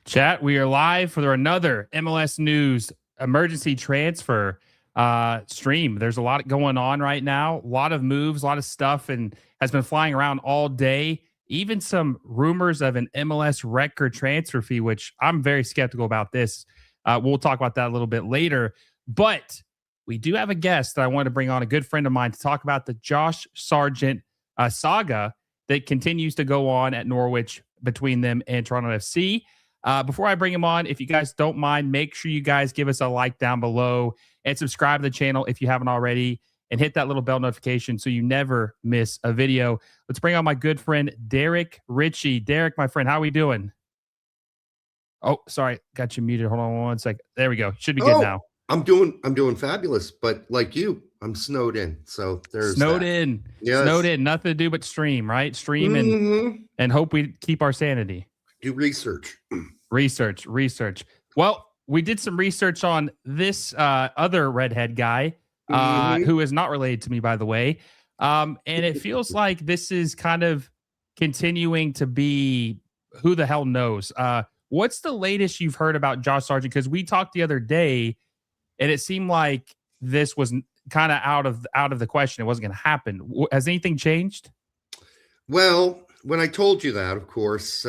Chat, we are live for another MLS News emergency transfer stream. There's a lot going on right now, a lot of moves, a lot of stuff, and has been flying around all day. Even some rumors of an MLS record transfer fee, which I'm very skeptical about this. We'll talk about that a little bit later. But we do have a guest that I want to bring on, a good friend of mine, to talk about the Josh Sargent saga that continues to go on at Norwich between them and Toronto FC. Before I bring him on, if you guys don't mind, make sure you guys give us a like down below and subscribe to the channel if you haven't already, and hit that little bell notification so you never miss a video. Let's bring on my good friend, Derek Ritchie. Derek, my friend, how are we doing? Oh, sorry. Got you muted. Hold on one second. There we go. Should be good now. I'm doing fabulous, but like you, I'm snowed in. So there's snowed in. Yes. Snowed in. Nothing to do but stream, right? Stream and hope we keep our sanity. Do research. Research. Well, we did some research on this other redhead guy who is not related to me, by the way. And it feels like this is kind of continuing to be who the hell knows. What's the latest you've heard about Josh Sargent? Because we talked the other day, and it seemed like this was kind of out of the question. It wasn't going to happen. Has anything changed? Well, when I told you that, of course,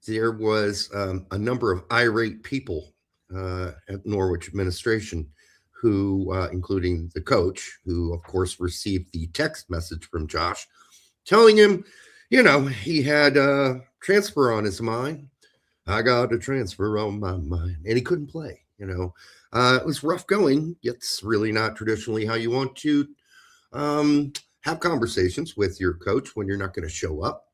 there was a number of irate people at Norwich administration who, including the coach, who, of course, received the text message from Josh telling him, he had a transfer on his mind. I got a transfer on my mind. And he couldn't play, It was rough going. It's really not traditionally how you want to have conversations with your coach when you're not going to show up.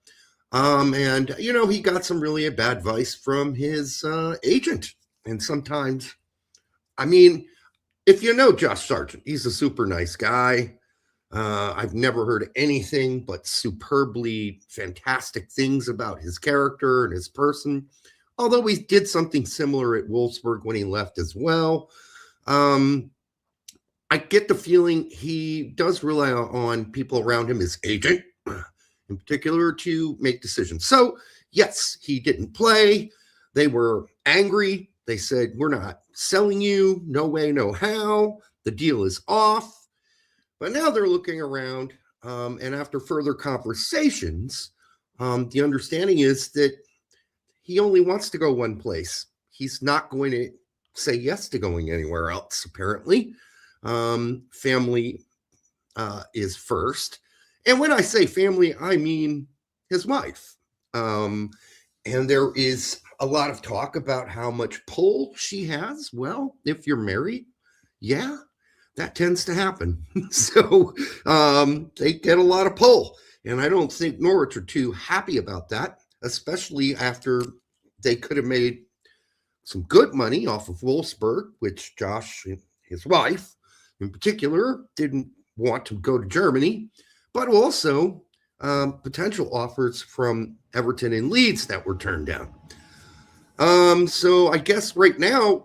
And he got some really bad advice from his agent. And sometimes, if you know Josh Sargent, he's a super nice guy. I've never heard anything but superbly fantastic things about his character and his person. Although we did something similar at Wolfsburg when he left as well. I get the feeling he does rely on people around him, his agent in particular, to make decisions. So, yes, he didn't play. They were angry. They said, we're not selling you. No way, no how. The deal is off. But now they're looking around, and after further conversations, the understanding is that he only wants to go one place. He's not going to say yes to going anywhere else, apparently. Family is first. And when I say family, I mean his wife. And there is a lot of talk about how much pull she has. Well, if you're married, yeah, that tends to happen. So they get a lot of pull. And I don't think Norwich are too happy about that, especially after they could have made some good money off of Wolfsburg, which Josh, his wife in particular, didn't want to go to Germany, but also potential offers from Everton and Leeds that were turned down. So I guess right now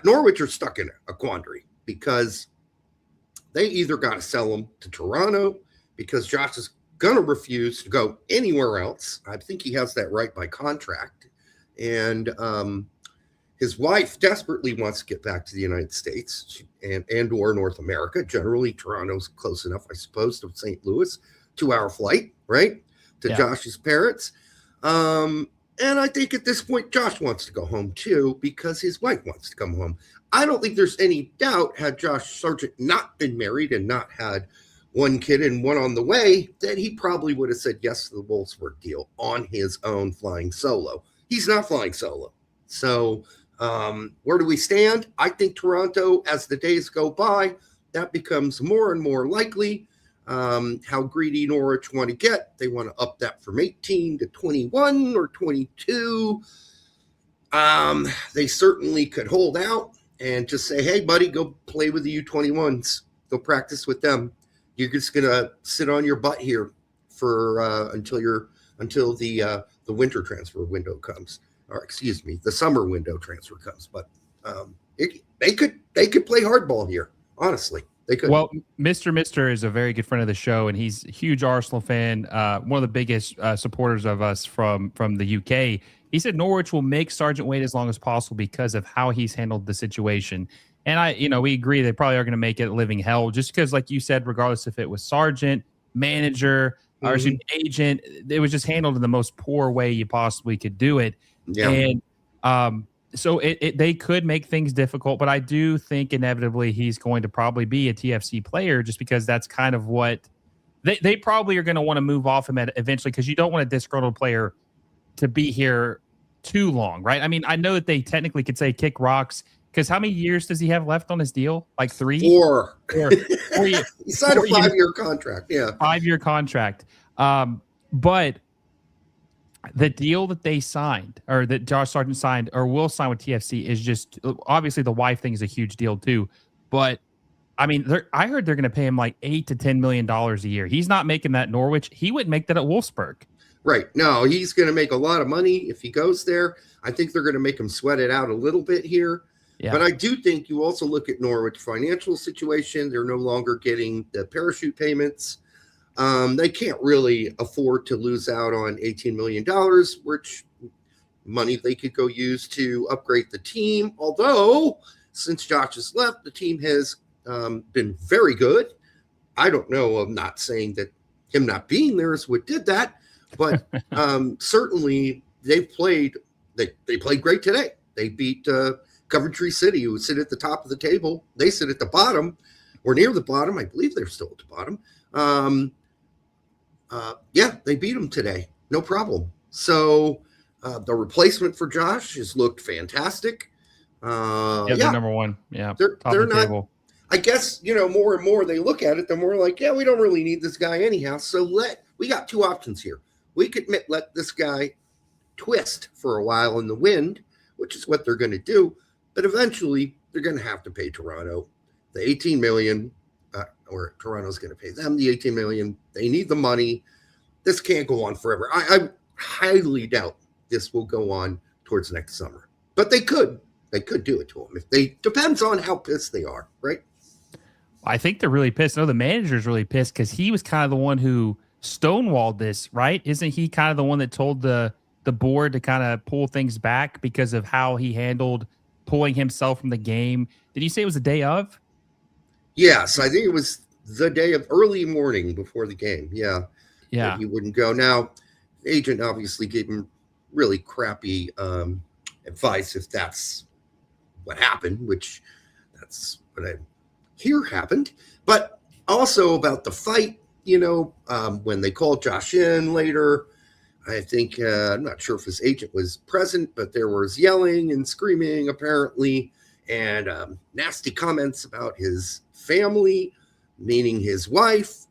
Norwich are stuck in a quandary because they either got to sell him to Toronto because Josh is going to refuse to go anywhere else. I think he has that right by contract. And his wife desperately wants to get back to the United States and or North America. Generally, Toronto's close enough, I suppose, to St. Louis, 2-hour flight, right, to Josh's parents. And I think at this point, Josh wants to go home, too, because his wife wants to come home. I don't think there's any doubt, had Josh Sargent not been married and not had one kid and one on the way, that he probably would have said yes to the Wolfsburg deal on his own flying solo. He's not flying solo. So where do we stand? I think Toronto, as the days go by, that becomes more and more likely. How greedy Norwich want to get. They want to up that from 18 to 21 or 22. They certainly could hold out and just say, hey, buddy, go play with the U21s. Go practice with them. You're just going to sit on your butt here for until the winter transfer window comes. Or excuse me, the summer window transfer comes. But they could play hardball here, honestly. They could. Well, Mr. is a very good friend of the show, and he's a huge Arsenal fan, one of the biggest supporters of us from the UK. He said Norwich will make Sargent wait as long as possible because of how he's handled the situation. And we agree they probably are going to make it a living hell, just because, like you said, regardless if it was Sargent, manager, or agent, it was just handled in the most poor way you possibly could do it. Yeah. And so they could make things difficult, but I do think inevitably he's going to probably be a TFC player, just because that's kind of what they probably are going to want to move off him eventually, because you don't want a disgruntled player to be here too long, right? I mean, I know that they technically could say kick rocks, because how many years does he have left on his deal? Like 3? 4. 4 years. He signed a 5-year contract. Yeah. 5-year contract. But the deal that they signed, or that Josh Sargent signed or will sign with TFC, is just, obviously the wife thing is a huge deal too. But I mean, I heard they're going to pay him like $8 to $10 million a year. He's not making that at Norwich. He wouldn't make that at Wolfsburg. Right. No, he's going to make a lot of money if he goes there. I think they're going to make him sweat it out a little bit here. Yeah. But I do think you also look at Norwich financial situation. They're no longer getting the parachute payments. They can't really afford to lose out on $18 million, which money they could go use to upgrade the team. Although, since Josh has left, the team has been very good. I don't know. I'm not saying that him not being there is what did that, but certainly they played great today. They beat Coventry City, who sit at the top of the table. They sit at the bottom or near the bottom. I believe they're still at the bottom. They beat them today. No problem. So the replacement for Josh has looked fantastic. They're number one. Yeah. They're not. Table. I guess, more and more they look at it, the more like, yeah, we don't really need this guy anyhow. So we got 2 options here. We could let this guy twist for a while in the wind, which is what they're going to do. But eventually they're going to have to pay Toronto the $18 million, or Toronto's going to pay them the $18 million. They need the money. This can't go on forever. I highly doubt this will go on towards next summer, but they could do it to them. Depends on how pissed they are, right? I think they're really pissed. No, the manager's really pissed because he was kind of the one who stonewalled this, right? Isn't he kind of the one that told the the board to kind of pull things back because of how he handled pulling himself from the game. Did you say it was the day of? Yes, I think it was the day of early morning before the game. Yeah, that Yeah. he wouldn't go. Now, the agent obviously gave him really crappy advice if that's what happened, which that's what I hear happened. But also about the fight, when they called Josh in later, I think, I'm not sure if his agent was present, but there was yelling and screaming apparently, and nasty comments about his family, meaning his wife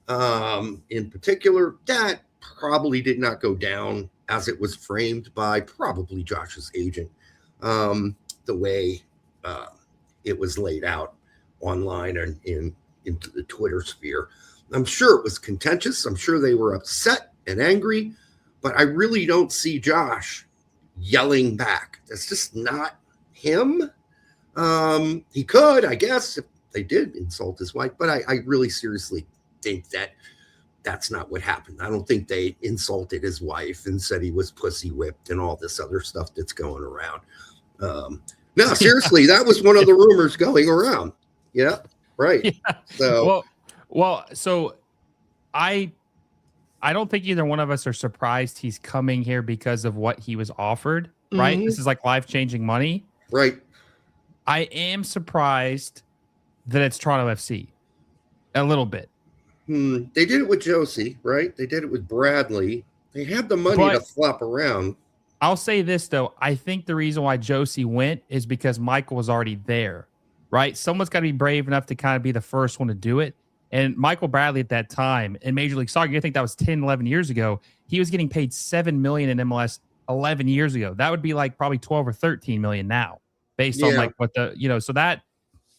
in particular. That probably did not go down as it was framed by probably Josh's agent, the way it was laid out online and into the Twitter sphere. I'm sure it was contentious. I'm sure they were upset and angry, but I really don't see Josh yelling back. That's just not him. He could, I guess, if they did insult his wife, but I really seriously think that that's not what happened. I don't think they insulted his wife and said he was pussy whipped and all this other stuff that's going around. No, seriously, that was one of the rumors going around. Yeah, right. Yeah. So, So I don't think either one of us are surprised he's coming here because of what he was offered, right? Mhm. This is like life-changing money. right. I am surprised that it's Toronto FC a little bit. They did it with Josie, right? They did it with Bradley. They had the money to But flop around. I'll say this, though. I think the reason why Josie went is because Michael was already there, right? Someone's got to be brave enough to kind of be the first one to do it. And Michael Bradley at that time in Major League Soccer, I think that was 10, 11 years ago, he was getting paid $7 million in MLS 11 years ago. That would be like probably 12 or 13 million now based on like what the, so that,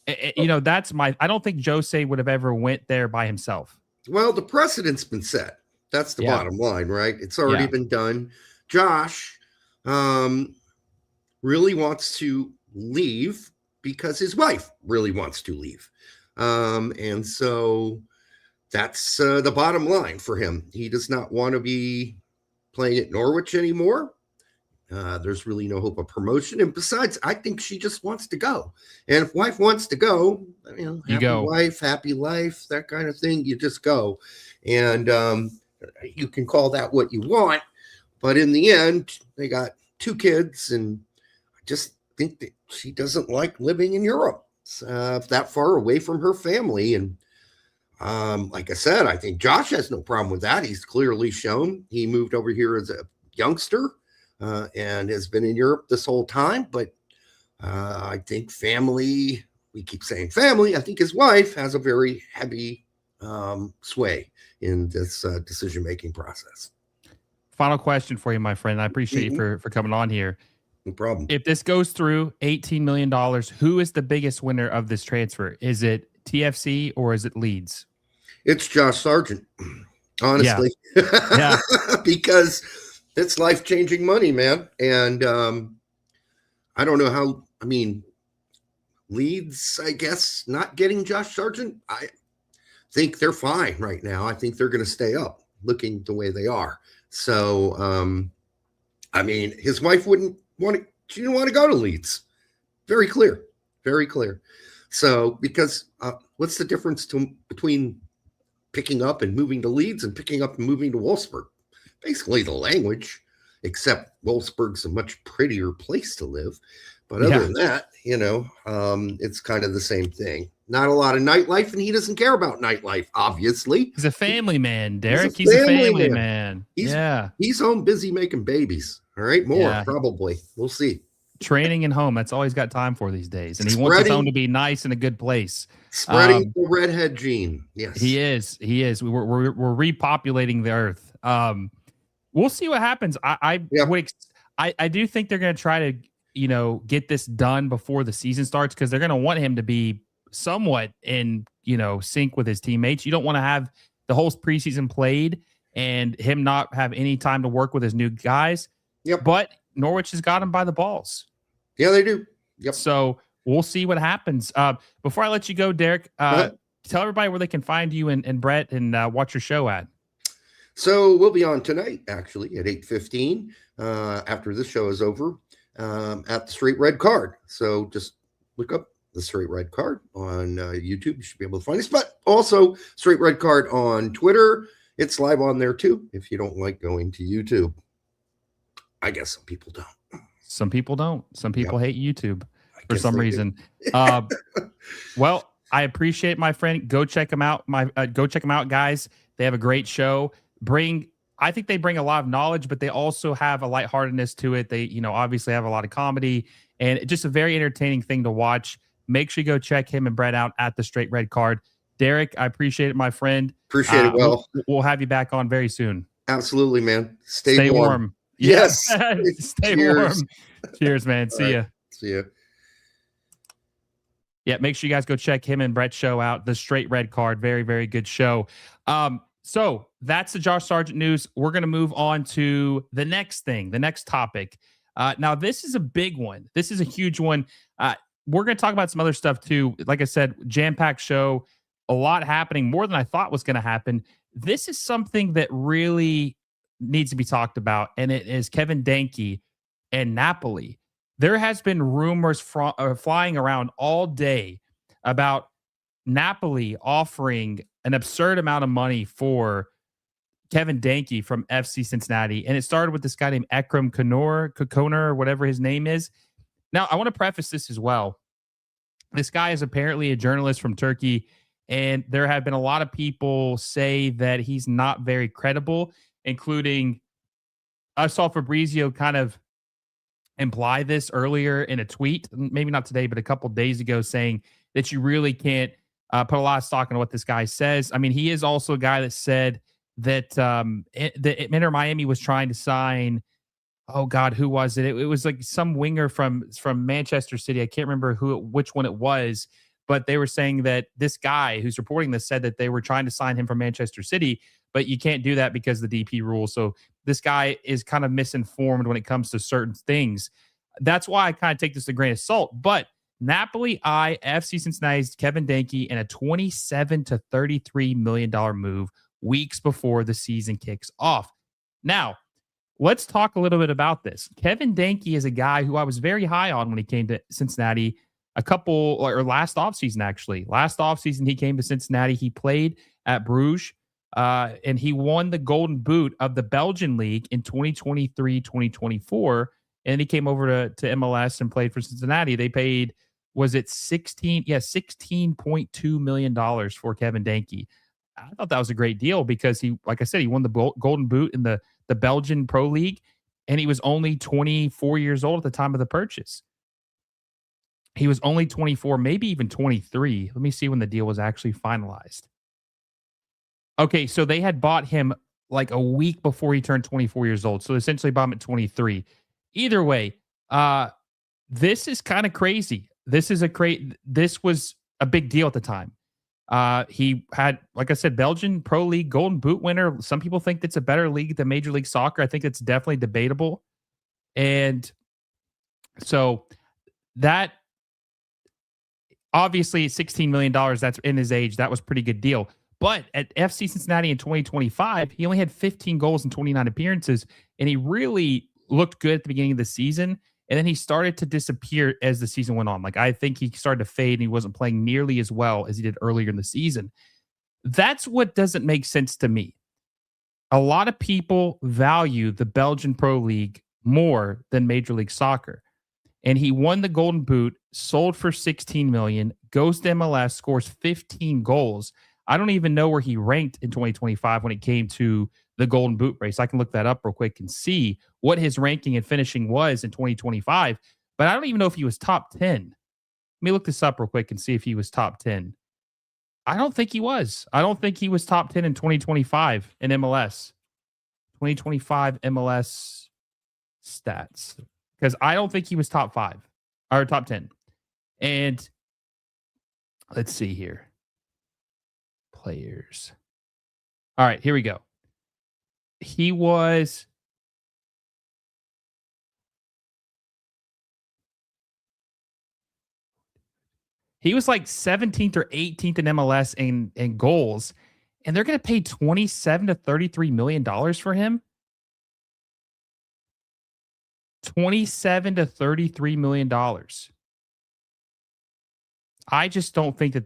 that's I don't think Jose would have ever went there by himself. Well, the precedent's been set. That's the bottom line, right? It's already been done. Josh really wants to leave because his wife really wants to leave. And so that's the bottom line for him. He does not want to be playing at Norwich anymore. There's really no hope of promotion. And besides, I think she just wants to go. And if wife wants to go, happy wife, happy life, that kind of thing, you just go. And you can call that what you want. But in the end, they got 2 kids. And I just think that she doesn't like living in Europe. That far away from her family. And like I said, I think Josh has no problem with that. He's clearly shown he moved over here as a youngster and has been in Europe this whole time. But I think family, we keep saying family, I think his wife has a very heavy sway in this decision-making process. Final question for you, my friend. I appreciate you for coming on here. No problem. If this goes through $18 million, who is the biggest winner of this transfer? Is it TFC or is it Leeds? It's Josh Sargent, honestly. Yeah. Because it's life-changing money, man. And I don't know how, Leeds, I guess, not getting Josh Sargent, I think they're fine right now. I think they're going to stay up looking the way they are. So, his wife she didn't want to go to Leeds. Very clear. Very clear. So, because what's the difference between picking up and moving to Leeds and picking up and moving to Wolfsburg? Basically the language, except Wolfsburg's a much prettier place to live. But other than that, it's kind of the same thing. Not a lot of nightlife, and he doesn't care about nightlife, obviously. He's a family man, Derek. He's a family man. He's home busy making babies. All right, probably. We'll see. Training and home. That's all he's got time for these days. And he wants his home to be nice and a good place. Spreading the redhead gene. Yes. He is. We're repopulating the earth. We'll see what happens. I do think they're going to try to, get this done before the season starts because they're going to want him to be somewhat in, sync with his teammates. You don't want to have the whole preseason played and him not have any time to work with his new guys. Yep. But Norwich has got him by the balls. Yeah, they do. Yep. So we'll see what happens. Before I let you go, Derek, tell everybody where they can find you and Brett and watch your show at. So we'll be on tonight, actually, at 8:15, after this show is over, at the Straight Red Card. So just look up the Straight Red Card on YouTube. You should be able to find us. But also Straight Red Card on Twitter. It's live on there too, if you don't like going to YouTube. I guess some people don't. Some people don't. Some people hate YouTube for some reason. Well, I appreciate my friend. Go check them out. Go check them out, guys. They have a great show. I think they bring a lot of knowledge, but they also have a lightheartedness to it. They, obviously have a lot of comedy and just a very entertaining thing to watch. Make sure you go check him and Brett out at the Straight Red Card. Derek, I appreciate it, my friend. Appreciate it. Well, we'll have you back on very soon. Absolutely, man. Stay warm. Yes. Stay warm. Cheers, man. See ya. See ya. Yeah, make sure you guys go check him and Brett's show out, the Straight Red Card. Very, very good show. So that's the Josh Sargent news. We're going to move on to the next thing, the next topic. Now, this is a big one. This is a huge one. We're going to talk about some other stuff too. Like I said, jam-packed show, a lot happening, more than I thought was going to happen. This is something that really needs to be talked about, and it is Kevin Denkey and Napoli. There has been rumors flying around all day about Napoli offering an absurd amount of money for Kevin Denkey from FC Cincinnati. And it started with this guy named Ekrem Koner, whatever his name is. Now, I want to preface this as well. This guy is apparently a journalist from Turkey, and there have been a lot of people say that he's not very credible, including I saw Fabrizio kind of imply this earlier in a tweet, maybe not today, but a couple days ago, saying that you really can't put a lot of stock into what this guy says. I mean, he is also a guy that said that Inter Miami was trying to sign. Oh God, who was it? It was like some winger from Manchester City. I can't remember which one it was, but they were saying that this guy who's reporting this said that they were trying to sign him from Manchester City, but you can't do that because of the DP rule. So this guy is kind of misinformed when it comes to certain things. That's why I kind of take this with a grain of salt. But Napoli FC Cincinnati's Kevin Denkey in a $27 to $33 million move weeks before the season kicks off. Now, let's talk a little bit about this. Kevin Denkey is a guy who I was very high on when he came to Cincinnati last offseason, actually. Last offseason, he came to Cincinnati. He played at Bruges, and he won the Golden Boot of the Belgian League in 2023-2024. And he came over to MLS and played for Cincinnati. They paid, was it $16.2 million for Kevin Denkey. I thought that was a great deal because he, like I said, he won the Golden Boot in the Belgian Pro League, and he was only 24 years old at the time of the purchase. He was only 24, maybe even 23. Let me see when the deal was actually finalized. Okay, so they had bought him like a week before he turned 24 years old. So essentially bought him at 23. Either way, this is kind of crazy. This was a big deal at the time. He had, like I said, Belgian Pro League Golden Boot winner. Some people think it's a better league than Major League Soccer. I think it's definitely debatable. And so that, obviously, $16 million, that's in his age. That was a pretty good deal. But at FC Cincinnati in 2025, he only had 15 goals in 29 appearances, and he really looked good at the beginning of the season. And then he started to disappear as the season went on. Like, I think he started to fade and he wasn't playing nearly as well as he did earlier in the season. That's what doesn't make sense to me. A lot of people value the Belgian Pro League more than Major League Soccer. And he won the Golden Boot, sold for $16 million, goes to MLS, scores 15 goals. I don't even know where he ranked in 2025 when it came to the Golden Boot race. I can look that up real quick and see what his ranking and finishing was in 2025, but I don't even know if he was top 10. Let me look this up real quick and see if he was top 10. I don't think he was. I don't think he was top 10 in 2025 in MLS. 2025 MLS stats. Because I don't think he was top 5 or top 10. And let's see here. Players. All right, here we go. He was like 17th or 18th in MLS in goals. and they're going to pay $27 to $33 million for him. $27 to $33 million. I just don't think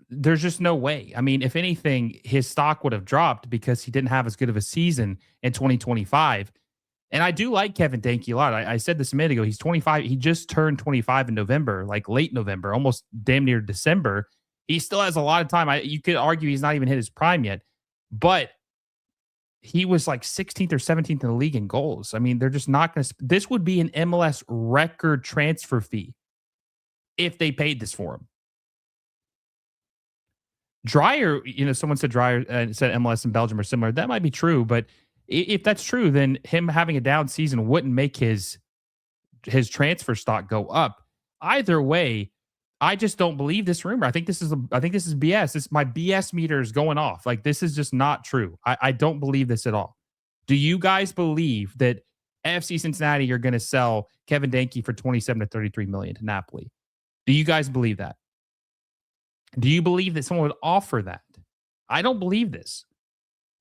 there's just no way. I mean, if anything, his stock would have dropped because he didn't have as good of a season in 2025. And I do like Kevin Denkey a lot. I said this a minute ago. He's 25. He just turned 25 in November, like late November, almost damn near December. He still has a lot of time. You could argue he's not even hit his prime yet, but he was like 16th or 17th in the league in goals. I mean, they're just not going to. This would be an MLS record transfer fee if they paid this for him. Dreyer, someone said Dreyer said MLS and Belgium are similar. That might be true, but if that's true, then him having a down season wouldn't make his transfer stock go up. Either way, I just don't believe this rumor. I think this is BS. My BS meter is going off. Like, this is just not true. I don't believe this at all. Do you guys believe that FC Cincinnati are going to sell Kevin Denkey for 27 to 33 million to Napoli? Do you guys believe that? Do you believe that someone would offer that? I don't believe this.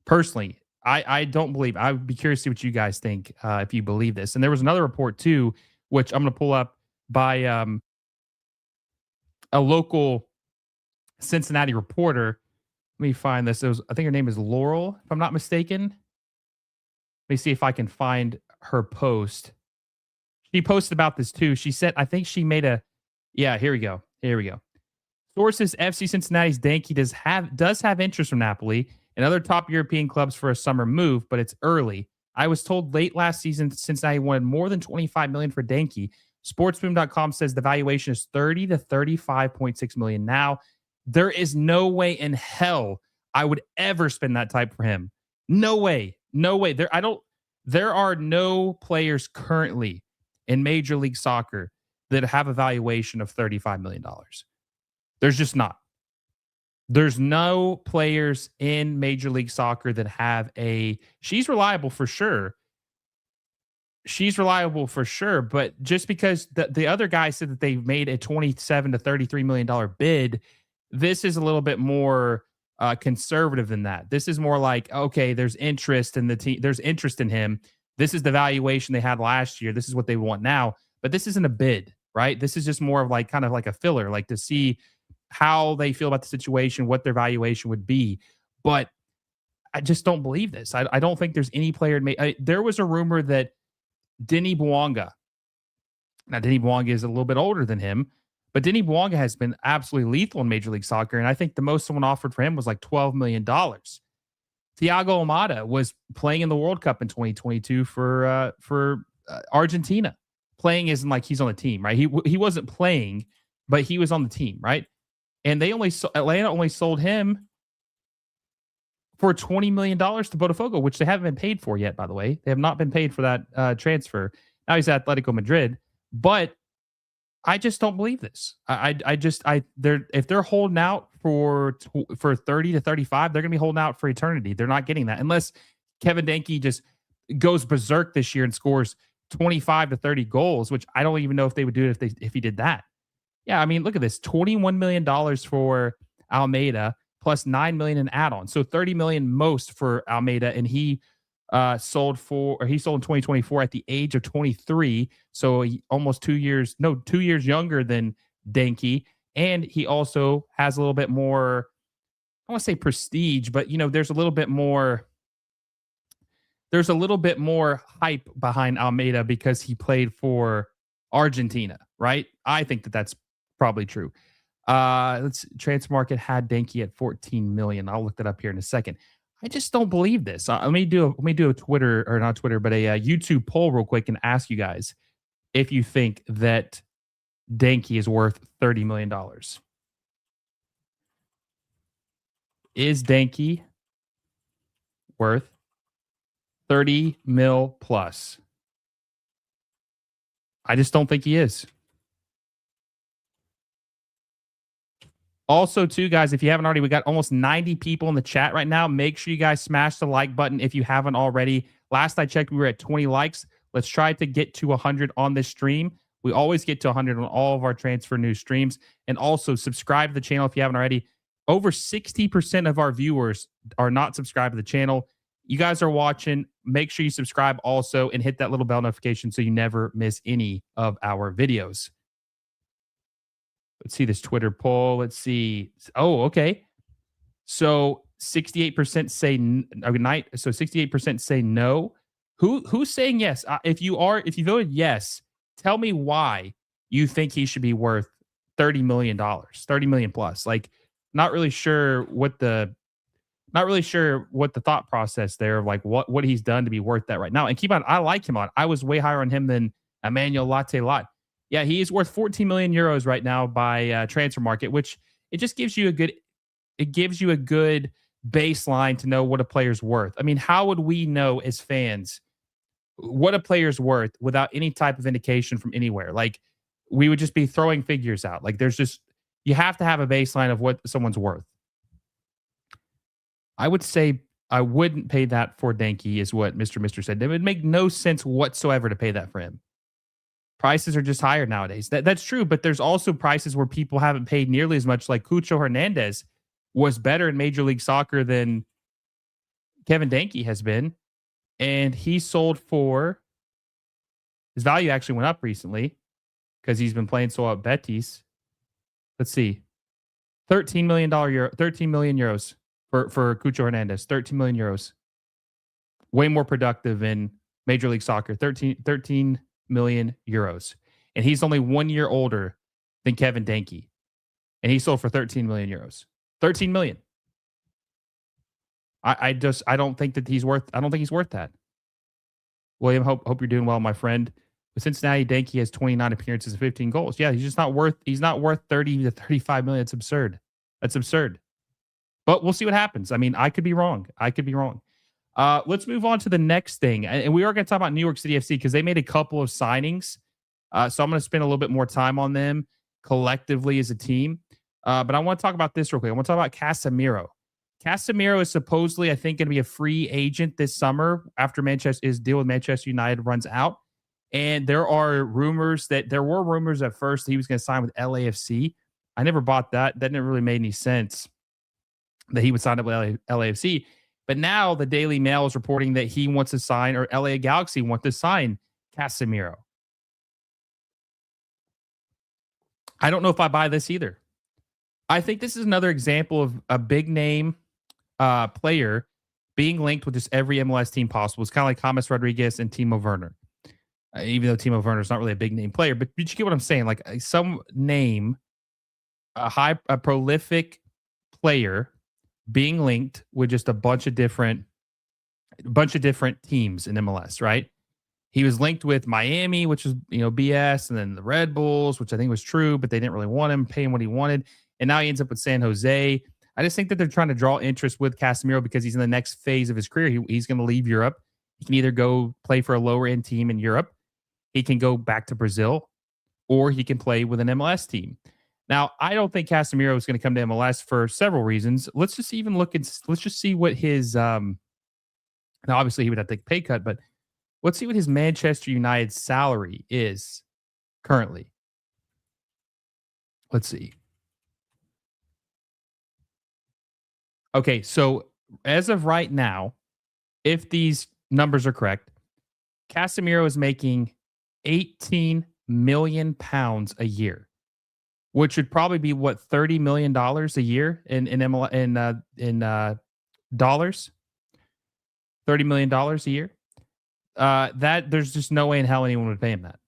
Personally, I don't believe. I would be curious to see what you guys think if you believe this. And there was another report too, which I'm going to pull up by a local Cincinnati reporter. Let me find this. I think her name is Laurel, if I'm not mistaken. Let me see if I can find her post. She posted about this too. She said, I think she made here we go. Sources: FC Cincinnati's Denkey does have interest from Napoli and other top European clubs for a summer move, but it's early. I was told late last season Cincinnati wanted more than $25 million for Denkey. Sportsboom.com says the valuation is $30 to $35.6 million now. There is no way in hell I would ever spend that type for him. No way. There are no players currently in Major League Soccer that have a valuation of $35 million. There's just not. There's no players in Major League Soccer that have she's reliable for sure. But just because the other guy said that they made a $27 to $33 million bid, this is a little bit more conservative than that. This is more like, okay, there's interest in the team. There's interest in him. This is the valuation they had last year. This is what they want now. But this isn't a bid, right? This is just more of like kind of like a filler, like to see how they feel about the situation, what their valuation would be. But I just don't believe this. I don't think there's any player. There was a rumor that Denis Bouanga. Now, Denis Bouanga is a little bit older than him, but Denis Bouanga has been absolutely lethal in Major League Soccer, and I think the most someone offered for him was like $12 million. Thiago Almada was playing in the World Cup in 2022 for Argentina. Playing isn't like he's on the team, right? He wasn't playing, but he was on the team, right? And Atlanta only sold him for $20 million to Botafogo, which they haven't been paid for yet, by the way. They have not been paid for that transfer. Now he's at Atletico Madrid, but I just don't believe this. If they're holding out for 30 to 35, they're going to be holding out for eternity. They're not getting that unless Kevin Denkey just goes berserk this year and scores 25 to 30 goals, which I don't even know if they would do it if he did that. Yeah, I mean, look at this: $21 million for Almeida plus $9 million in add-on, so $30 million most for Almeida, and he sold in 2024 at the age of 23, so almost 2 years younger than Denkey, and he also has a little bit more, I want to say prestige, but there's a little bit more hype behind Almeida because he played for Argentina, right? I think that's probably true. Transfer market had Denkey at 14 million. I'll look that up here in a second. I just don't believe this. Let me do a Twitter, or not Twitter, but a YouTube poll real quick and ask you guys if you think that Denkey is worth $30 million. Is Denkey worth 30 mil plus? I just don't think he is. Also, too, guys, if you haven't already, we got almost 90 people in the chat right now. Make sure you guys smash the like button if you haven't already. Last I checked, we were at 20 likes. Let's try to get to 100 on this stream. We always get to 100 on all of our transfer news streams. And also, subscribe to the channel if you haven't already. Over 60% of our viewers are not subscribed to the channel. You guys are watching. Make sure you subscribe also and hit that little bell notification so you never miss any of our videos. Let's see this Twitter poll. Let's see. Oh, okay. So 68% say so 68% say no. Who's saying yes? If you voted yes, tell me why you think he should be worth $30 million, 30 million plus. Like, not really sure what the thought process there of like what he's done to be worth that right now. And keep on, I like him on. I was way higher on him than Emmanuel Latte Lot. Yeah, he is worth 14 million euros right now by transfer market, which it just gives you a good baseline to know what a player's worth. I mean, how would we know as fans what a player's worth without any type of indication from anywhere? Like, we would just be throwing figures out. Like, you have to have a baseline of what someone's worth. I would say I wouldn't pay that for Denkey, is what Mr. said. It would make no sense whatsoever to pay that for him. Prices are just higher nowadays. That's true, but there's also prices where people haven't paid nearly as much. Like Cucho Hernandez was better in Major League Soccer than Kevin Denkey has been, and he sold for, his value actually went up recently because he's been playing so well at Betis. Let's see, $13 million euros for Cucho Hernandez. 13 million euros. Way more productive in Major League Soccer. 13 million euros. And he's only 1 year older than Kevin Denkey. And he sold for 13 million euros. 13 million. I don't think he's worth that. William, hope you're doing well, my friend. With Cincinnati, Denkey has 29 appearances and 15 goals. Yeah, he's not worth 30 to 35 million. It's absurd. That's absurd. But we'll see what happens. I mean, I could be wrong. Let's move on to the next thing. And we are going to talk about New York City FC because they made a couple of signings. So I'm going to spend a little bit more time on them collectively as a team. But I want to talk about this real quick. I want to talk about Casemiro. Casemiro is supposedly, I think, going to be a free agent this summer after his deal with Manchester United runs out. And there were rumors at first that he was going to sign with LAFC. I never bought that. That never really made any sense that he would sign up with LAFC. But now the Daily Mail is reporting that he wants to sign, or LA Galaxy want to sign Casemiro. I don't know if I buy this either. I think this is another example of a big name player being linked with just every MLS team possible. It's kind of like James Rodriguez and Timo Werner. Even though Timo Werner is not really a big name player, but you get what I'm saying. Like some name, a prolific player being linked with just a bunch of different teams in MLS, right? He was linked with Miami, which was, BS, and then the Red Bulls, which I think was true, but they didn't really want him, pay him what he wanted. And now he ends up with San Jose. I just think that they're trying to draw interest with Casemiro because he's in the next phase of his career. He's going to leave Europe. He can either go play for a lower end team in Europe. He can go back to Brazil, or he can play with an MLS team. Now, I don't think Casemiro is going to come to MLS for several reasons. Let's just see what his, now obviously he would have to take a pay cut, but let's see what his Manchester United salary is currently. Let's see. Okay, so as of right now, if these numbers are correct, Casemiro is making 18 million pounds a year, which would probably be what, $30 million a year in dollars. $30 million a year. That there's just no way in hell anyone would pay him that.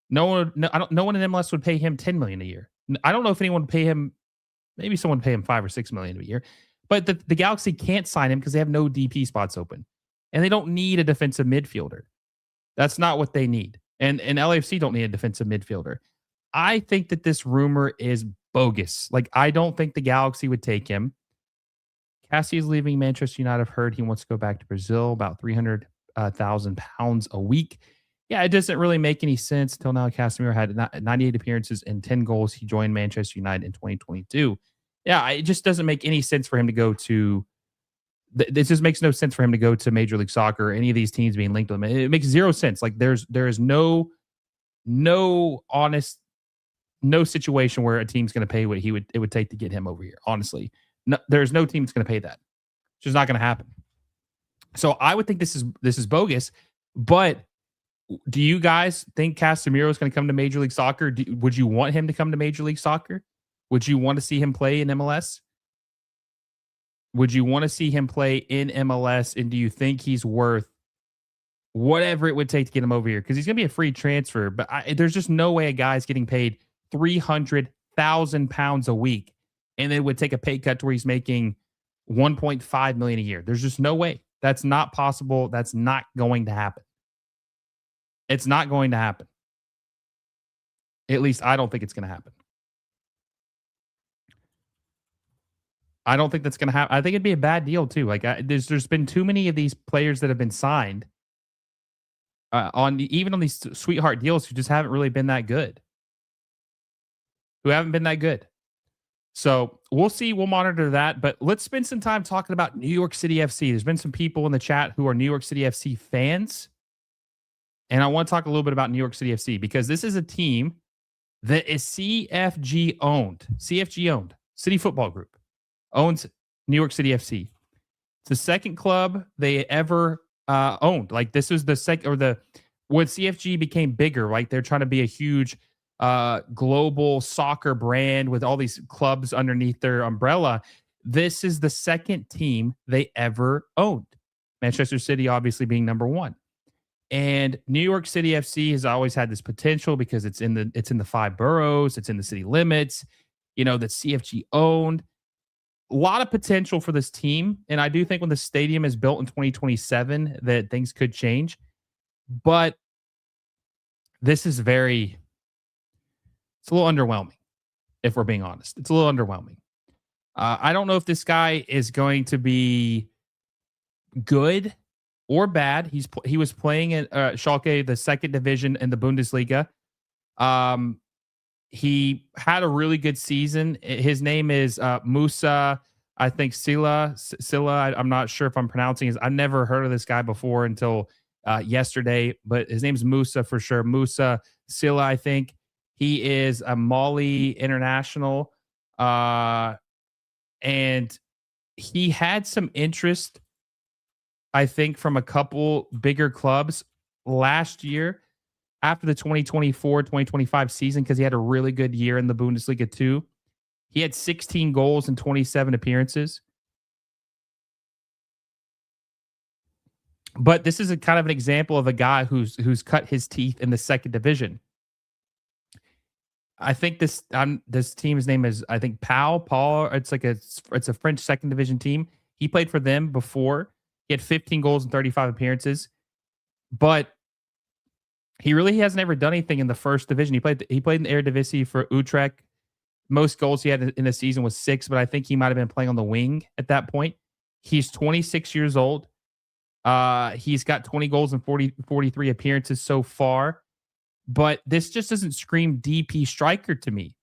No one in MLS would pay him $10 million a year. I don't know if anyone would pay him. Maybe someone would pay him $5 or $6 million a year. But the Galaxy can't sign him because they have no DP spots open, and they don't need a defensive midfielder. That's not what they need. And LAFC don't need a defensive midfielder. I think that this rumor is bogus. Like, I don't think the Galaxy would take him. Cassie is leaving Manchester United. I've heard he wants to go back to Brazil, about 300,000 pounds a week. Yeah, it doesn't really make any sense. Until now, Casemiro had 98 appearances and 10 goals. He joined Manchester United in 2022. Yeah, it just doesn't make any sense for him to go to. This just makes no sense for him to go to Major League Soccer or any of these teams being linked to him. It makes zero sense. Like there is no honest, no situation where a team's going to pay what it would take to get him over here. Honestly, No, there's no team that's going to pay that. It's just not going to happen. So I would think this is bogus. But do you guys think Casemiro is going to come to Major League Soccer? Would you want him to come to Major League Soccer? Would you want to see him play in MLS? Would you want to see him play in MLS? And do you think he's worth whatever it would take to get him over here? Because he's going to be a free transfer. But there's just no way a guy's getting paid £300,000 a week and then would take a pay cut to where he's making $1.5 million a year. There's just no way. That's not possible. That's not going to happen. It's not going to happen. At least I don't think it's going to happen. I don't think that's going to happen. I think it'd be a bad deal too. Like there's been too many of these players that have been signed even on these sweetheart deals who just haven't really been that good. So we'll see. We'll monitor that. But let's spend some time talking about New York City FC. There's been some people in the chat who are New York City FC fans. And I want to talk a little bit about New York City FC because this is a team that is CFG owned. City Football Group owns New York City FC. It's the second club they ever owned. Like this was the second, or when CFG became bigger, like they're trying to be a huge global soccer brand with all these clubs underneath their umbrella. This is the second team they ever owned. Manchester City obviously being number one. And New York City FC has always had this potential because it's in the 5 boroughs, it's in the city limits, that CFG owned. A lot of potential for this team. And I do think when the stadium is built in 2027 that things could change. But this is it's a little underwhelming, if we're being honest. It's a little underwhelming. I don't know if this guy is going to be good or bad. He was playing at Schalke, the second division in the Bundesliga. He had a really good season. His name is Musa, I think Silla. I'm not sure if I'm pronouncing his. I've never heard of this guy before until yesterday, but his name is Musa for sure. Musa Silla, I think. He is a Mali international, and he had some interest, I think, from a couple bigger clubs last year after the 2024-2025 season because he had a really good year in the Bundesliga too. He had 16 goals and 27 appearances. But this is a kind of an example of a guy who's cut his teeth in the second division. I think this team's name is, I think, Paul. It's a French second division team. He played for them before. He had 15 goals and 35 appearances, but he really hasn't ever done anything in the first division. He played in the Eredivisie for Utrecht. Most goals he had in the season was 6, but I think he might have been playing on the wing at that point. He's 26 years old. He's got 20 goals and 43 appearances so far, but this just doesn't scream DP striker to me.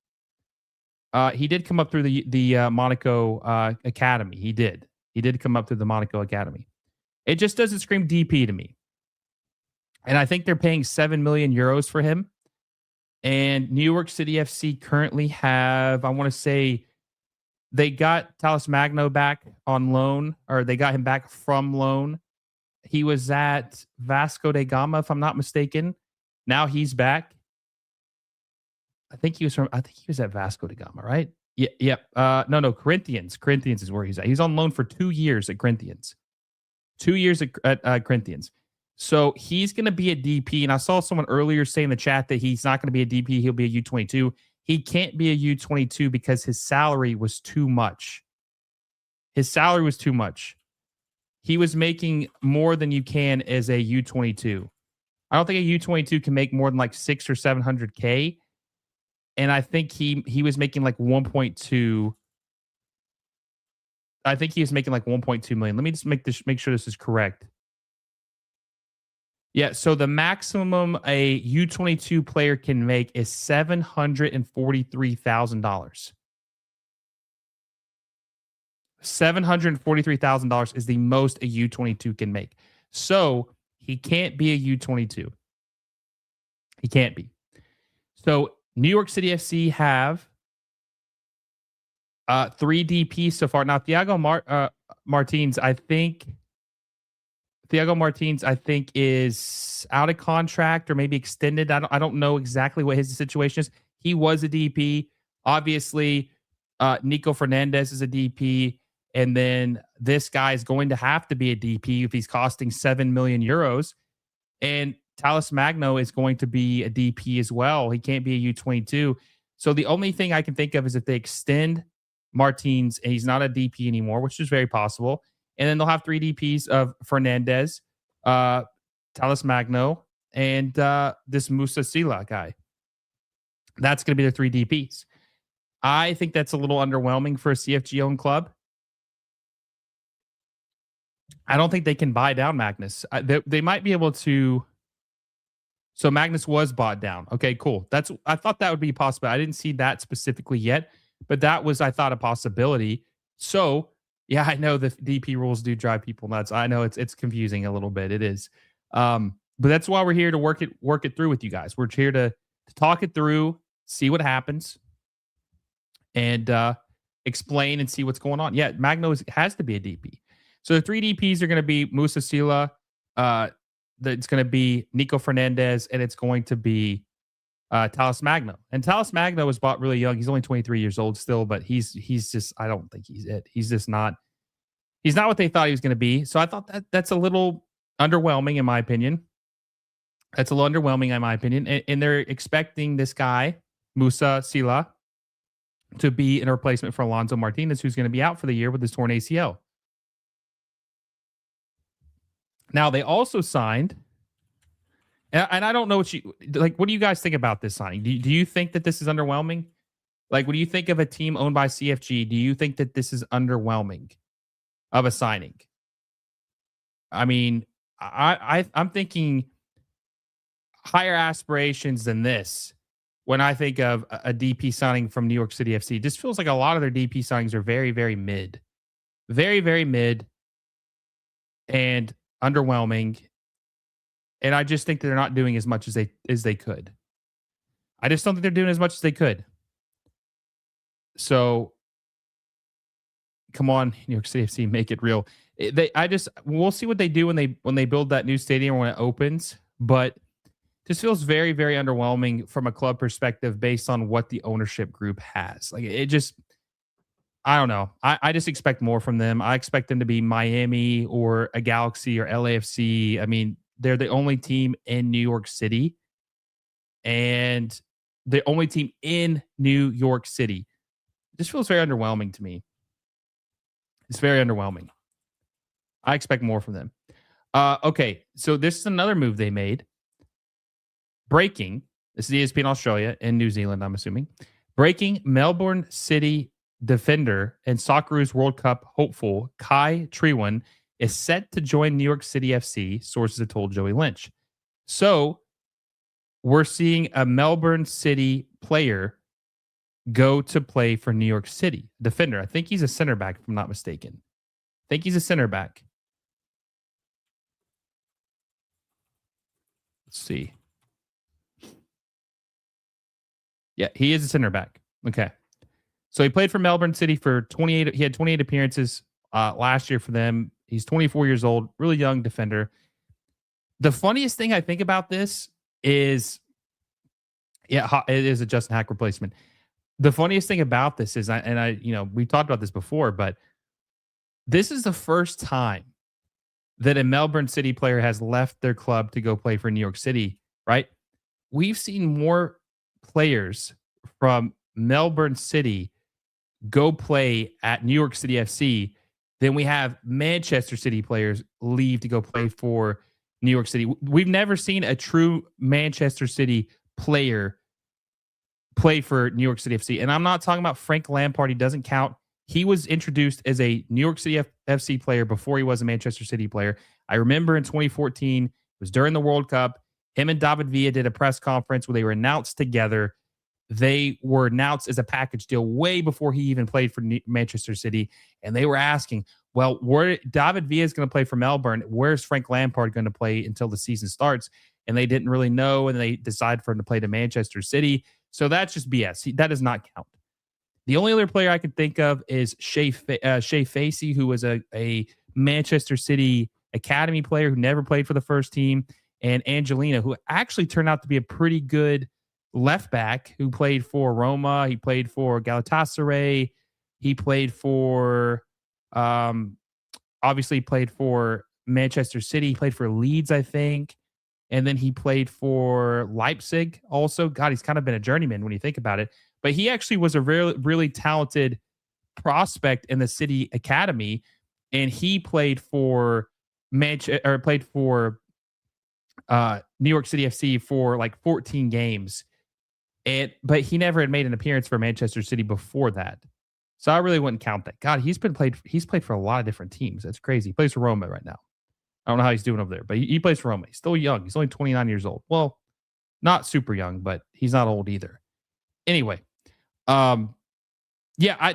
He did come up through the Monaco academy. He did come up through the Monaco academy. It just doesn't scream DP to me. And I think they're paying 7 million euros for him. And New York City FC currently have, I want to say, they got Talis Magno back on loan, or they got him back from loan. He was at Vasco da Gama, if I'm not mistaken. Now he's back. I think he was at Vasco da Gama, right? Yeah. No, Corinthians. Corinthians is where he's at. He's on loan for 2 years at Corinthians. 2 years at Corinthians. So he's going to be a DP. And I saw someone earlier say in the chat that he's not going to be a DP. He'll be a U22. He can't be a U22 because his salary was too much. He was making more than you can as a U22. I don't think a U22 can make more than like 600 or 700K. And I think he was making like 1.2. I think he was making like 1.2 million. Let me just make sure this is correct. Yeah, so the maximum a U22 player can make is $743,000. $743,000 is the most a U22 can make. So he can't be a U22. He can't be. So New York City FC have Three DPs so far. Now, Martins, I think is out of contract or maybe extended. I don't know exactly what his situation is. He was a DP. Obviously, Nico Fernandez is a DP. And then this guy is going to have to be a DP if he's costing 7 million euros. And Talis Magno is going to be a DP as well. He can't be a U22. So the only thing I can think of is if they extend Martins and he's not a DP anymore, which is very possible. And then they'll have 3 DPs of Fernandez, Talis Magno, and this Musa Sila guy. That's going to be the 3 DPs. I think that's a little underwhelming for a CFG-owned club. I don't think they can buy down Magnus. They might be able to. So Magnus was bought down. Okay, cool. I thought that would be possible. I didn't see that specifically yet, but that was, I thought, a possibility. So yeah, I know the DP rules do drive people nuts. I know it's confusing a little bit. It is, but that's why we're here to work it through with you guys. We're here to talk it through, see what happens, and explain and see what's going on. Yeah, Magno has to be a DP. So the 3 DPs are going to be Musa Sila, it's going to be Nico Fernandez, and it's going to be Talis Magno. And Talis Magno was bought really young. He's only 23 years old still, but he's just, I don't think he's it. He's not what they thought he was going to be. So I thought that's a little underwhelming in my opinion. And they're expecting this guy, Musa Sila, to be a replacement for Alonso Martinez, who's going to be out for the year with his torn ACL. Now, they also signed, and I don't know what what do you guys think about this signing? Do you think that this is underwhelming? Like, when you think of a team owned by CFG, do you think that this is underwhelming of a signing? I mean, I'm thinking higher aspirations than this when I think of a DP signing from New York City FC. It just feels like a lot of their DP signings are very, very mid. Very, very mid. And underwhelming, and I just think they're not doing as much as they could. I just don't think they're doing as much as they could. So, come on, New York City FC, make it real. We'll see what they do when they build that new stadium when it opens. But this feels very, very underwhelming from a club perspective based on what the ownership group has. Like, it just, I don't know. I just expect more from them. I expect them to be Miami or a Galaxy or LAFC. I mean, they're the only team in New York City and the only team in New York City. This feels very underwhelming to me. It's very underwhelming. I expect more from them. Okay, so this is another move they made. Breaking. This is ESPN Australia and New Zealand, I'm assuming. Breaking Melbourne City defender and Socceroos World Cup hopeful Kai Trewan is set to join New York City FC, sources have told Joey Lynch. So we're seeing a Melbourne City player go to play for New York City. Defender. I think he's a center back, if I'm not mistaken. I think he's a center back. Let's see. Yeah, he is a center back. Okay. So he played for Melbourne City for 28. He had 28 appearances last year for them. He's 24 years old, really young defender. The funniest thing I think about this is, it is a Justin Hack replacement. The funniest thing about this is, we talked about this before, but this is the first time that a Melbourne City player has left their club to go play for New York City, right? We've seen more players from Melbourne City go play at New York City FC than we have Manchester City players leave to go play for New York City. We've never seen a true Manchester City player play for New York City FC. And I'm not talking about Frank Lampard. He doesn't count. He was introduced as a New York City FC player before he was a Manchester City player. I remember in 2014, it was during the World Cup, him and David Villa did a press conference where they were announced together. They were announced as a package deal way before he even played for Manchester City. And they were asking, well, where David Villa is going to play for Melbourne, where's Frank Lampard going to play until the season starts? And they didn't really know, and they decided for him to play to Manchester City. So that's just BS. That does not count. The only other player I can think of is Shea Facey, who was a Manchester City academy player who never played for the first team, and Angelina, who actually turned out to be a pretty good left back who played for Roma. He played for Galatasaray. He played for, obviously, played for Manchester City. He played for Leeds, I think. And then he played for Leipzig also. God, he's kind of been a journeyman when you think about it. But he actually was a really, really talented prospect in the City Academy, and he played for New York City FC for like 14 games. But he never had made an appearance for Manchester City before that. So I really wouldn't count that. God, he's played for a lot of different teams. That's crazy. He plays for Roma right now. I don't know how he's doing over there, but he plays for Roma. He's still young. He's only 29 years old. Well, not super young, but he's not old either. Anyway, yeah, I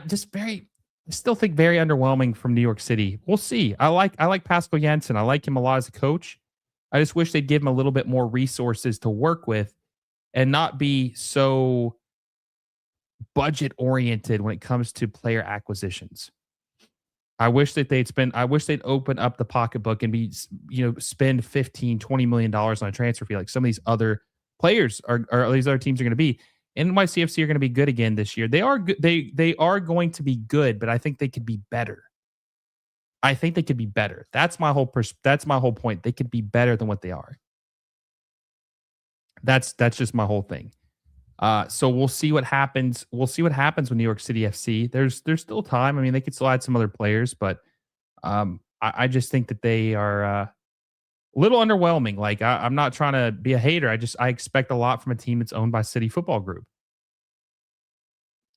still think very underwhelming from New York City. We'll see. I like Pascal Janssen. I like him a lot as a coach. I just wish they'd give him a little bit more resources to work with and not be so budget oriented when it comes to player acquisitions. I wish they'd open up the pocketbook and spend $15-20 million on a transfer fee like some of these other players or these other teams are going to be. NYCFC are going to be good again this year. They are good. They are going to be good, but I think they could be better. I think they could be better. That's my whole point. They could be better than what they are. That's just my whole thing. So we'll see what happens. We'll see what happens with New York City FC. There's still time. I mean, they could still add some other players, but I just think that they are a little underwhelming. Like I'm not trying to be a hater. I expect a lot from a team that's owned by City Football Group.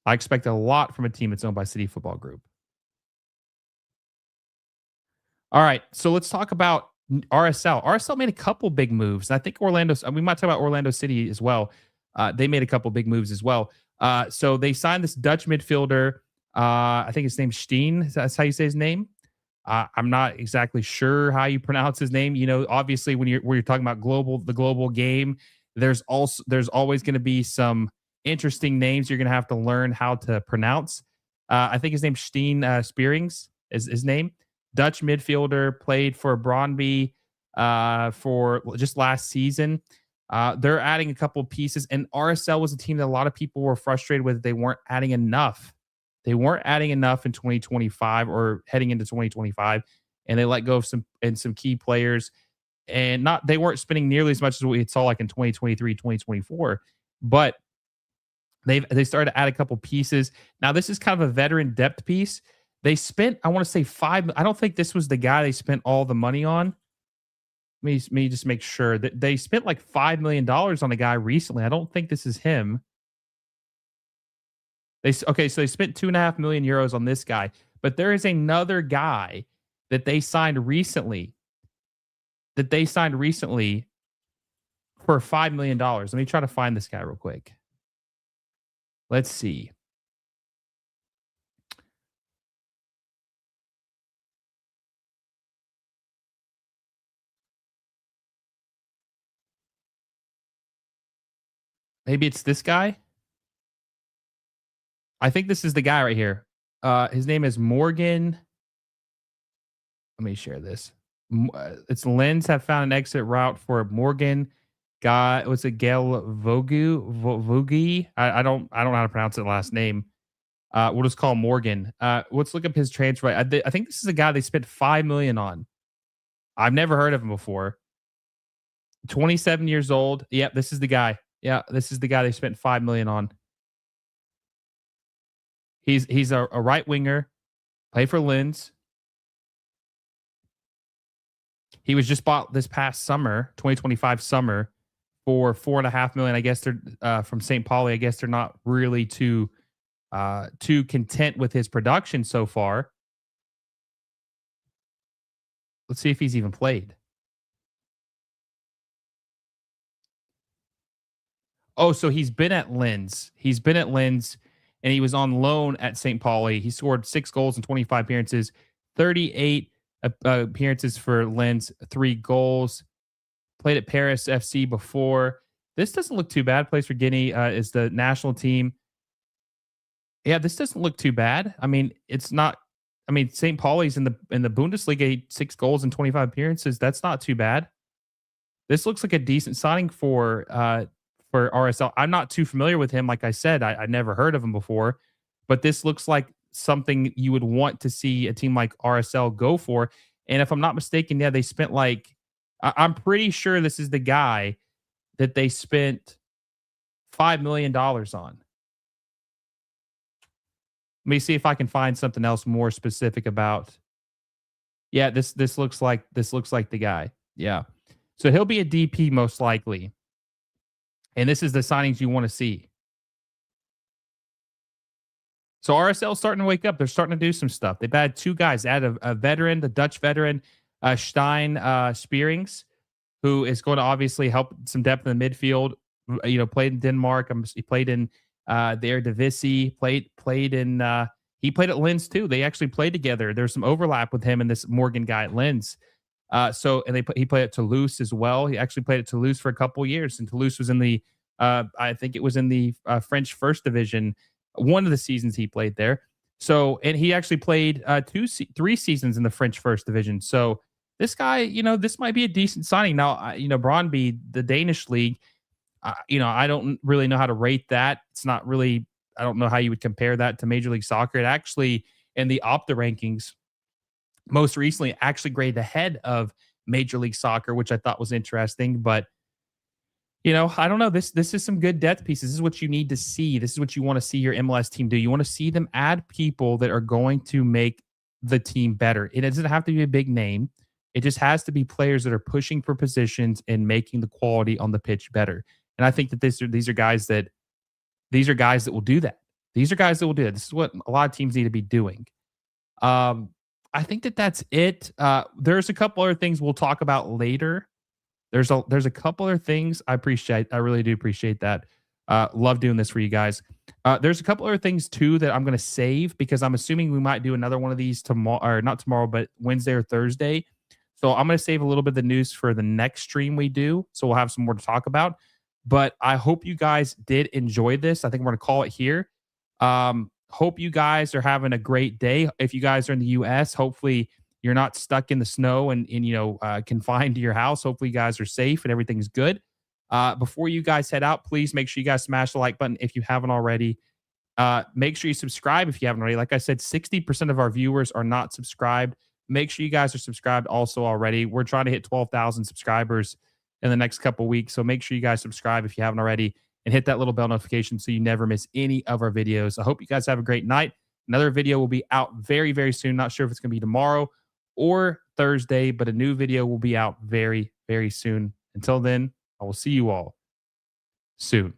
I expect a lot from a team that's owned by City Football Group. All right, so let's talk about RSL. RSL made a couple big moves. I think we might talk about Orlando City as well. They made a couple big moves as well. So they signed this Dutch midfielder. I think his name's Steen. That's how you say his name. I'm not exactly sure how you pronounce his name. You know, obviously when you're talking about the global game, there's always going to be some interesting names you're going to have to learn how to pronounce. I think his name's Steen Spearings is his name. Dutch midfielder, played for Brøndby for just last season. They're adding a couple of pieces, and RSL was a team that a lot of people were frustrated with. They weren't adding enough. They weren't adding enough in 2025 or heading into 2025, and they let go of some key players, and they weren't spending nearly as much as we saw like in 2023, 2024, but they started to add a couple pieces. Now this is kind of a veteran depth piece. They spent, I want to say I don't think this was the guy they spent all the money on. Let me just make sure that they spent like $5 million on a guy recently. I don't think this is him. So they spent 2.5 million euros on this guy, but there is another guy that they signed recently for $5 million. Let me try to find this guy real quick. Let's see. Maybe it's this guy. I think this is the guy right here. His name is Morgan. Let me share this. It's Lens have found an exit route for Morgan. Guy, what's it? Gail Vogie. I don't know how to pronounce his last name. We'll just call him Morgan. Let's look up his transfer. I think this is a guy they spent $5 million on. I've never heard of him before. 27 years old. Yep, this is the guy. Yeah, this is the guy they spent $5 million on. He's a right winger, played for Lens. He was just bought this past summer, 2025 summer, for $4.5 million. I guess they're from St. Pauli. I guess they're not really too content with his production so far. Let's see if he's even played. Oh, so he's been at Lens. And he was on loan at St. Pauli. He scored 6 goals in 25 appearances, 38 appearances for Lens, 3 goals. Played at Paris FC before. This doesn't look too bad. Plays for Guinea, is the national team. Yeah, this doesn't look too bad. I mean, it's not. I mean, St. Pauli's in the Bundesliga, 6 goals and 25 appearances. That's not too bad. This looks like a decent signing for RSL. I'm not too familiar with him. Like I said, I never heard of him before, but this looks like something you would want to see a team like RSL go for. And if I'm not mistaken, yeah, they spent like I'm pretty sure this is the guy that they spent $5 million on. Let me see if I can find something else more specific about. Yeah, this looks like the guy. Yeah. So he'll be a DP most likely. And this is the signings you want to see. So RSL is starting to wake up. They're starting to do some stuff. They've had 2 guys. They had a veteran, the Dutch veteran, Stein Spearings, who is going to obviously help some depth in the midfield. You know, played in Denmark. He played in the Eredivisie. Played in. He played at Lens too. They actually played together. There's some overlap with him and this Morgan guy at Lens. He played at Toulouse as well. He actually played at Toulouse for a couple years, and Toulouse was in the I think it was in the French First Division. One of the seasons he played there. So, and he actually played 3 seasons in the French First Division. So this guy, you know, this might be a decent signing. Now, you know, Brøndby, the Danish league, you know, I don't really know how to rate that. It's not really. I don't know how you would compare that to Major League Soccer. It actually, in the Opta rankings, most recently actually graded ahead of Major League Soccer, which I thought was interesting. But you know, I don't know. This is some good depth pieces. This is what you need to see. This is what you want to see your MLS team do. You want to see them add people that are going to make the team better. It doesn't have to be a big name. It just has to be players that are pushing for positions and making the quality on the pitch better. And I think that these are guys that will do that. These are guys that will do it. This is what a lot of teams need to be doing. I think that's it. There's a couple other things we'll talk about later. There's a couple other things I appreciate. I really do appreciate that. Love doing this for you guys. There's a couple other things too that I'm going to save because I'm assuming we might do another one of these tomorrow, or not tomorrow, but Wednesday or Thursday. So I'm going to save a little bit of the news for the next stream we do. So we'll have some more to talk about. But I hope you guys did enjoy this. I think we're going to call it here. Hope you guys are having a great day. If you guys are in the U.S., hopefully you're not stuck in the snow and confined to your house. Hopefully you guys are safe and everything's good. Before you guys head out, please make sure you guys smash the like button if you haven't already. Make sure you subscribe if you haven't already. Like I said, 60% of our viewers are not subscribed. Make sure you guys are subscribed also already. We're trying to hit 12,000 subscribers in the next couple weeks. So make sure you guys subscribe if you haven't already and hit that little bell notification so you never miss any of our videos. I hope you guys have a great night. Another video will be out very, very soon. Not sure if it's going to be tomorrow or Thursday, but a new video will be out very, very soon. Until then, I will see you all soon.